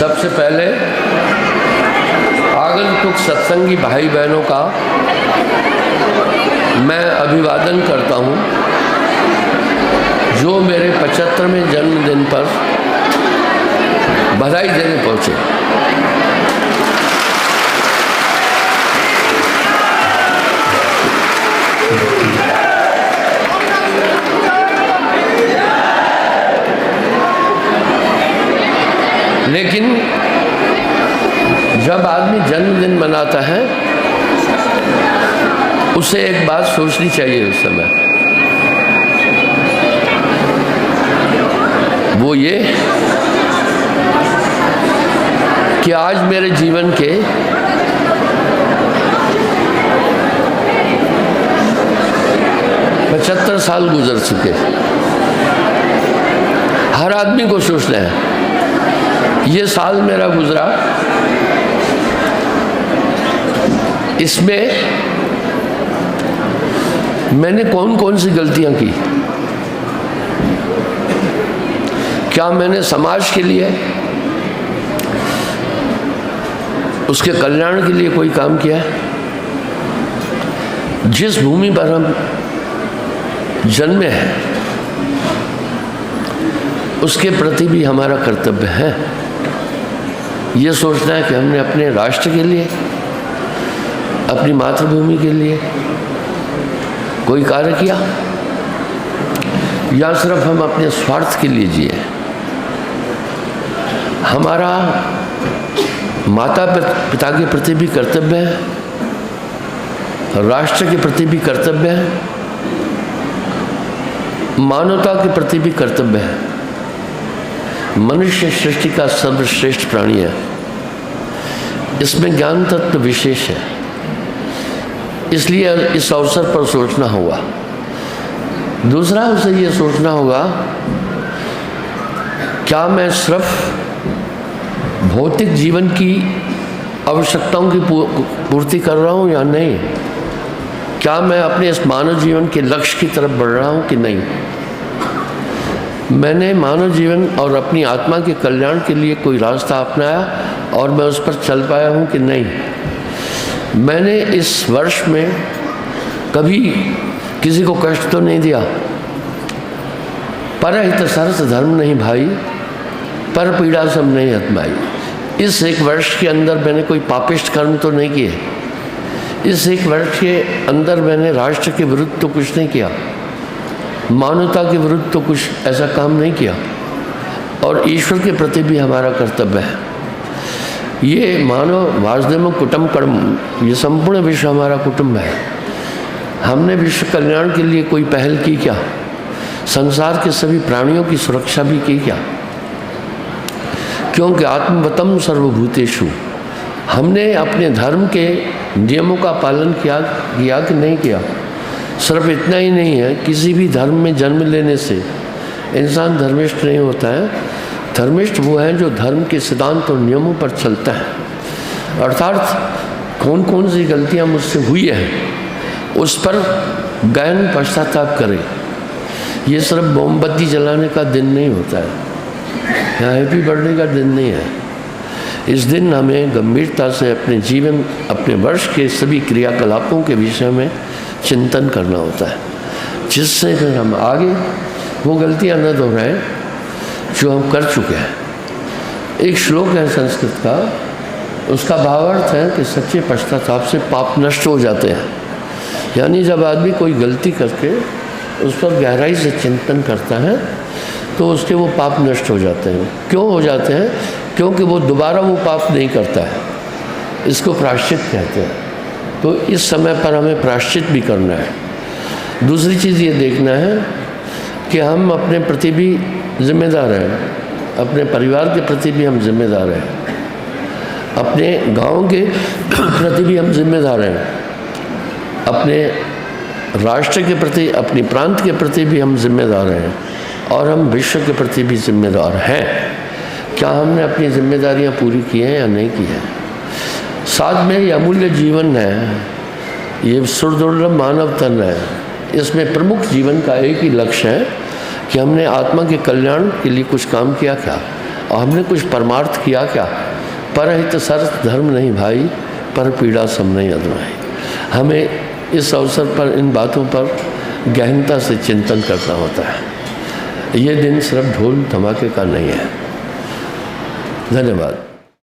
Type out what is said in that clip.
सबसे पहले आगंतुक सत्संगी भाई बहनों का मैं अभिवादन करता हूँ, जो मेरे 75वें जन्मदिन पर बधाई देने पहुँचे। लेकिन जब आदमी जन्मदिन मनाता है उसे एक बात सोचनी चाहिए उस समय, वो ये कि आज मेरे जीवन के 75 साल गुजर चुके। हर आदमी को सोचना है ये साल मेरा गुजरा, इसमें मैंने कौन कौन सी गलतियां की। क्या मैंने समाज के लिए, उसके कल्याण के लिए कोई काम किया है? जिस भूमि पर हम जन्मे हैं उसके प्रति भी हमारा कर्तव्य है ये सोचना है कि हमने अपने राष्ट्र के लिए, अपनी मातृभूमि के लिए कोई कार्य किया, या सिर्फ हम अपने स्वार्थ के लिए जिए। हमारा माता पिता के प्रति भी कर्तव्य है, राष्ट्र के प्रति भी कर्तव्य है, मानवता के प्रति भी कर्तव्य है। मनुष्य सृष्टि का सर्वश्रेष्ठ प्राणी है, इसमें ज्ञान तत्व विशेष है, इसलिए इस अवसर पर सोचना होगा। दूसरा उसे ये सोचना होगा, क्या मैं सिर्फ भौतिक जीवन की आवश्यकताओं की पूर्ति कर रहा हूँ या नहीं? क्या मैं अपने इस मानव जीवन के लक्ष्य की तरफ बढ़ रहा हूँ कि नहीं? मैंने मानव जीवन और अपनी आत्मा के कल्याण के लिए कोई रास्ता अपनाया और मैं उस पर चल पाया हूँ कि नहीं? मैंने इस वर्ष में कभी किसी को कष्ट तो नहीं दिया। परहित सरस धर्म नहीं भाई, पर पीड़ा सब नहीं हतमाई। इस एक वर्ष के अंदर मैंने कोई पापिष्ट कर्म तो नहीं किए। इस एक वर्ष के अंदर मैंने राष्ट्र के विरुद्ध तो कुछ नहीं किया, मानवता के विरुद्ध तो कुछ ऐसा काम नहीं किया, और ईश्वर के प्रति भी हमारा कर्तव्य है। ये मानव वासुदेव कुटुम्बकम, ये संपूर्ण विश्व हमारा कुटुंब है। हमने विश्व कल्याण के लिए कोई पहल की क्या? संसार के सभी प्राणियों की सुरक्षा भी की क्या? क्योंकि आत्मवतम सर्वभूतेषु, हमने अपने धर्म के नियमों का पालन किया कि नहीं किया? सिर्फ इतना ही नहीं है, किसी भी धर्म में जन्म लेने से इंसान धर्मिष्ठ नहीं होता है। धर्मिष्ठ वो है जो धर्म के सिद्धांत और नियमों पर चलता है, अर्थात कौन कौन सी गलतियां मुझसे हुई हैं उस पर गहन पश्चाताप करे। ये सिर्फ मोमबत्ती जलाने का दिन नहीं होता है, या हैप्पी बर्थडे का दिन नहीं है। इस दिन हमें गंभीरता से अपने जीवन, अपने वर्ष के सभी क्रियाकलापों के विषय में चिंतन करना होता है, जिससे फिर हम आगे वो गलतियां न दोहराएं जो हम कर चुके हैं। एक श्लोक है संस्कृत का, उसका भावार्थ है कि सच्चे पश्चाताप से पाप नष्ट हो जाते हैं। यानी जब आदमी कोई गलती करके उस पर गहराई से चिंतन करता है तो उसके वो पाप नष्ट हो जाते हैं। क्यों हो जाते हैं? क्योंकि वो दोबारा वो पाप नहीं करता है। इसको प्रायश्चित कहते हैं। तो इस समय पर हमें प्रायश्चित भी करना है। दूसरी चीज़ ये देखना है कि हम अपने प्रति भी जिम्मेदार हैं, अपने परिवार के प्रति भी हम जिम्मेदार हैं, अपने गांव के प्रति भी हम जिम्मेदार हैं, अपने राष्ट्र के प्रति, अपने प्रांत के प्रति भी हम जिम्मेदार हैं, और हम विश्व के प्रति भी जिम्मेदार हैं। क्या हमने अपनी जिम्मेदारियां पूरी की हैं या नहीं की हैं? साथ में ये अमूल्य जीवन है, ये सुदुर्लभ मानव तन है। इसमें प्रमुख जीवन का एक ही लक्ष्य है कि हमने आत्मा के कल्याण के लिए कुछ काम किया क्या? और हमने कुछ परमार्थ किया क्या? परहित सर्थ धर्म नहीं भाई, पर पीड़ा सब नहीं अदनाई। हमें इस अवसर पर इन बातों पर गहनता से चिंतन करना होता है। ये दिन सिर्फ ढोल धमाके का नहीं है। धन्यवाद।